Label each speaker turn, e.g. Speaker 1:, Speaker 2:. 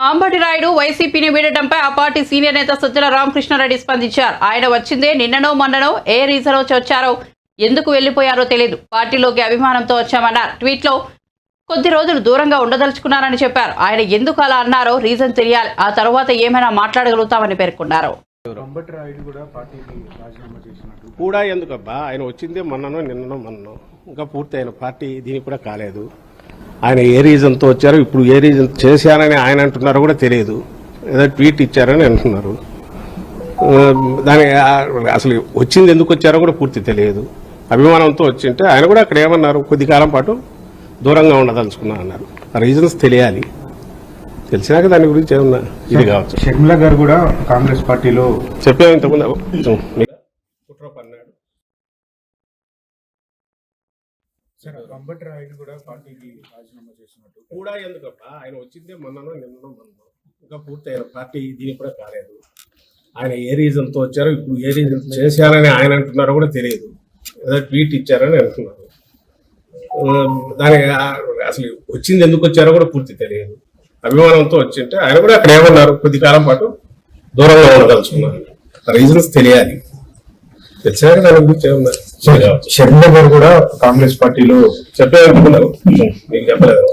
Speaker 1: అంబటి రాయుడు వైసీపీని వీడటంపై ఆ party senior నేత సజ్జల రామకృష్ణారెడ్డి స్పందించారు. ఆయన వచ్చిందే నిన్ననో మొన్ననో, ఏ రీజన్ వచ్చారో, ఎందుకు వెళ్లిపోయారో తెలియదు. పార్టీలోకి అభిమానంతో వచ్చామన్నారు. ట్వీట్లో కొద్ది రోజులు దూరంగా ఉండదలుచుకున్నారని చెప్పారు. ఆయన ఎందుకు అలా అన్నారో రీజన్ తెలియాలి. ఆ తర్వాత ఏమైనా మాట్లాడగలుగుతామని పేర్కొన్నారు.
Speaker 2: కూడా ఎందుకబ్బా, ఆయన వచ్చిందే నిన్ననో ఇంకా పూర్తి అయిన పార్టీ దీనికి కూడా కాలేదు. ఆయన ఏ రీజన్తో వచ్చారో, ఇప్పుడు ఏ రీజన్ చేశారని ఆయన అంటున్నారో కూడా తెలియదు. ఏదో ట్వీట్ ఇచ్చారని అంటున్నారు. దాని అసలు వచ్చింది ఎందుకు వచ్చారో కూడా పూర్తి తెలియదు. అభిమానంతో వచ్చింటే ఆయన కూడా అక్కడ ఏమన్నారు, కొద్ది కాలం పాటు దూరంగా ఉండదలుచుకున్నా అన్నారు. ఆ రీజన్స్ తెలియాలి. తెలిసినాక దాని గురించి ఏమన్నా ఇది కావచ్చు.
Speaker 3: షర్మిల గారు కూడా కాంగ్రెస్ పార్టీలో
Speaker 2: చెప్పాము ఇంతకుముందు.
Speaker 3: అంబటి రాయుడు కూడా పార్టీకి రాజీనామా చేసినట్టు.
Speaker 2: కూడా ఎందుకబ్బా, ఆయన వచ్చిందే నిన్ననో ఇంకా పూర్తి అయిన పార్టీ దీనికి కూడా కాలేదు. ఆయన ఏ రీజన్తో వచ్చారో, ఇప్పుడు ఏ రీజన్ చేశారని ఆయన అంటున్నారో కూడా తెలియదు. ఏదో ట్వీట్ ఇచ్చారని అంటున్నారు. దాని అసలు వచ్చింది ఎందుకు వచ్చారో కూడా పూర్తి తెలియదు. అభిమానంతో వచ్చింటే ఆయన కూడా అక్కడ ఏమన్నారు, కొద్ది కాలం పాటు దూరంగా ఉండదలుచుకున్నారు. రీజన్స్ తెలియాలి. తెలిసాక దాని గురించి ఏమన్నా.
Speaker 3: షర్మిల గారు కూడా కాంగ్రెస్ పార్టీలో
Speaker 2: చెప్పేదనుకున్నారు, మీకు చెప్పలేదు.